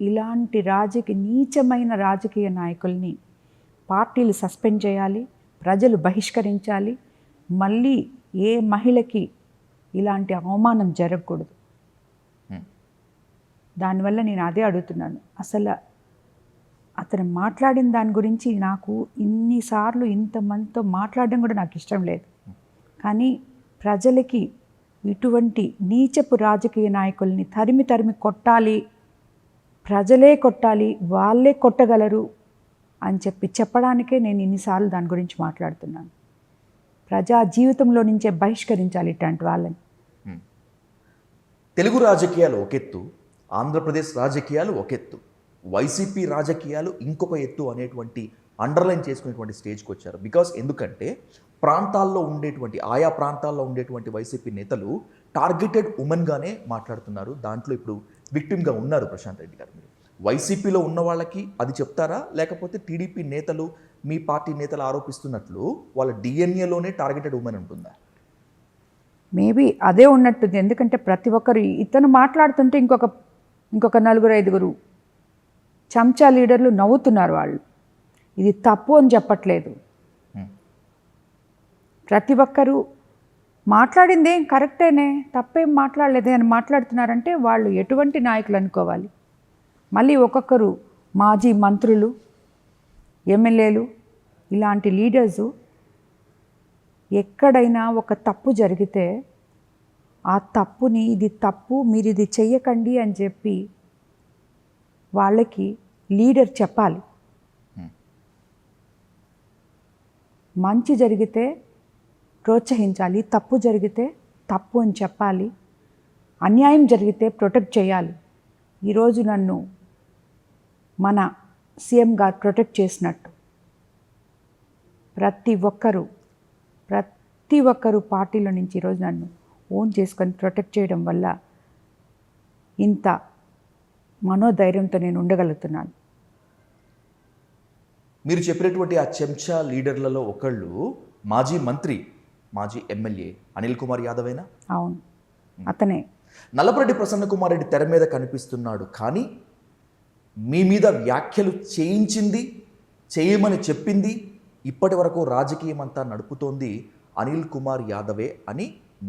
ఇలాంటి నీచమైన రాజకీయ నాయకుల్ని పార్టీలు సస్పెండ్ చేయాలి, ప్రజలు బహిష్కరించాలి. మళ్ళీ ఏ మహిళకి ఇలాంటి అవమానం జరగకూడదు. దానివల్ల నేను అదే అడుగుతున్నాను. అసలు అతను మాట్లాడిన దాని గురించి నాకు ఇన్నిసార్లు ఇంతమందితో మాట్లాడడం కూడా నాకు ఇష్టం లేదు. కానీ ప్రజలకి ఇటువంటి నీచపు రాజకీయ నాయకుల్ని తరిమి తరిమి కొట్టాలి, ప్రజలే కొట్టాలి, వాళ్ళే కొట్టగలరు అని చెప్పడానికే నేను ఇన్నిసార్లు దాని గురించి మాట్లాడుతున్నాను. ప్రజా జీవితంలో నుంచే బహిష్కరించాలి ఇట్లాంటి వాళ్ళని. తెలుగు రాజకీయాలు ఒక ఎత్తు, ఆంధ్రప్రదేశ్ రాజకీయాలు ఒక ఎత్తు, వైసీపీ రాజకీయాలు ఇంకొక ఎత్తు అనేటువంటి అండర్లైన్ చేసుకునేటువంటి స్టేజ్కి వచ్చారు. ఎందుకంటే ప్రాంతాల్లో ఉండేటువంటి ఆయా ప్రాంతాల్లో ఉండేటువంటి వైసీపీ నేతలు టార్గెటెడ్ ఉమెన్గానే మాట్లాడుతున్నారు. దాంట్లో ఇప్పుడు విక్టిమ్గా ఉన్నారు ప్రశాంత్ రెడ్డి గారు. మీరు వైసీపీలో ఉన్న వాళ్ళకి అది చెప్తారా, లేకపోతే టీడీపీ నేతలు మీ పార్టీ నేతలు ఆరోపిస్తున్నట్లు వాళ్ళ డిఎన్ఏలోనే టార్గెటెడ్ ఉమెన్ ఉంటుందా? మేబీ అదే ఉన్నట్టుంది. ఎందుకంటే ప్రతి ఒక్కరు ఇతను మాట్లాడుతుంటే ఇంకొక నలుగురు ఐదుగురు చెంచా లీడర్లు నవ్వుతున్నారు. వాళ్ళు ఇది తప్పు అని చెప్పట్లేదు. ప్రతి ఒక్కరూ మాట్లాడింది ఏం కరెక్టేనే, తప్పేం మాట్లాడలేదే అని మాట్లాడుతున్నారంటే వాళ్ళు ఎటువంటి నాయకులు అనుకోవాలి? మళ్ళీ ఒక్కొక్కరు మాజీ మంత్రులు, ఎమ్మెల్యేలు, ఇలాంటి లీడర్సు ఎక్కడైనా ఒక తప్పు జరిగితే ఆ తప్పుని ఇది తప్పు, మీరు ఇది చెయ్యకండి అని చెప్పి వాళ్ళకి లీడర్ చెప్పాలి. మంచి జరిగితే ప్రోత్సహించాలి, తప్పు జరిగితే తప్పు అని చెప్పాలి, అన్యాయం జరిగితే ప్రొటెక్ట్ చేయాలి. ఈరోజు నన్ను మన సీఎం గారు ప్రొటెక్ట్ చేసినట్టు ప్రతి ఒక్కరు పార్టీలో నుంచి ఈరోజు నన్ను ఓన్ చేసుకొని ప్రొటెక్ట్ చేయడం వల్ల ఇంత మనోధైర్యంతో నేను ఉండగలుగుతున్నాను. మీరు చెప్పినటువంటి ఆ చెంచా లీడర్లలో ఒకళ్ళు మాజీ మంత్రి, మాజీ ఎమ్మెల్యే అనిల్ కుమార్ యాదవేనా? అవును, అతనే. నల్లపరెడ్డి ప్రసన్న కుమార్ రెడ్డి తెర మీద కనిపిస్తున్నాడు, కానీ మీ మీద వ్యాఖ్యలు చేయమని చెప్పింది, ఇప్పటి వరకు రాజకీయం అంతా నడుపుతోంది అనిల్ కుమార్ యాదవే అని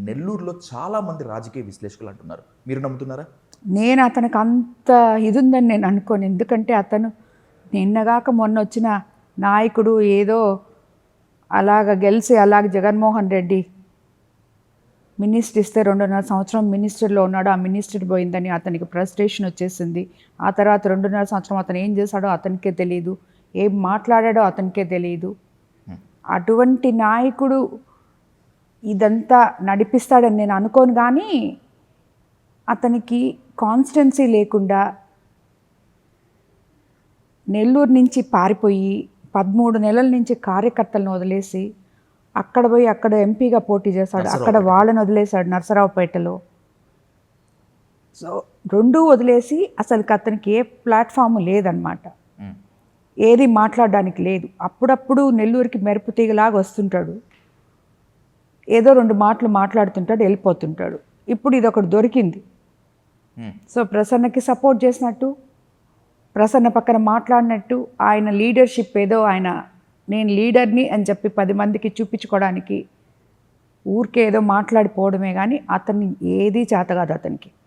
నెల్లూరులో చాలామంది రాజకీయ విశ్లేషకులు అంటున్నారు. మీరు నమ్ముతున్నారా? నేను అతనికి అంత ఇది ఉందని నేను అనుకోను. ఎందుకంటే అతను నిన్నగాక మొన్న వచ్చిన నాయకుడు, ఏదో అలాగ గెలిచి జగన్మోహన్ రెడ్డి మినిస్టర్ ఇస్తే 2.5 సంవత్సరం మినిస్టర్లో ఉన్నాడు, ఆ మినిస్టర్ పోయిందని అతనికి ఫ్రస్ట్రేషన్ వచ్చేసింది. ఆ తర్వాత 2.5 సంవత్సరం అతను ఏం చేశాడో అతనికే తెలియదు, ఏం మాట్లాడాడో అతనికే తెలియదు. అటువంటి నాయకుడు ఇదంతా నడిపిస్తాడని నేను అనుకోను. కానీ అతనికి కాన్స్టెన్సీ లేకుండా నెల్లూరు నుంచి పారిపోయి 13 నెలల నుంచి కార్యకర్తలను వదిలేసి అక్కడ ఎంపీగా పోటీ చేశాడు, అక్కడ వాళ్ళని వదిలేశాడు నరసరావుపేటలో. సో రెండూ వదిలేసి అసలుకి అతనికి ఏ ప్లాట్ఫామ్ లేదనమాట, ఏది మాట్లాడడానికి లేదు. అప్పుడప్పుడు నెల్లూరుకి మెరుపు తీగలాగా వస్తుంటాడు, ఏదో 2 మాటలు మాట్లాడుతుంటాడు, వెళ్ళిపోతుంటాడు. ఇప్పుడు ఇది ఒకటి దొరికింది. సో ప్రసన్నకి సపోర్ట్ చేసినట్టు, ప్రసన్న పక్కన మాట్లాడినట్టు, ఆయన లీడర్షిప్ ఏదో నేను లీడర్ని అని చెప్పి 10 మందికి చూపించుకోవడానికి ఊరికే ఏదో మాట్లాడిపోవడమే. కానీ అతన్ని ఏదీ చేత కాదు అతనికి.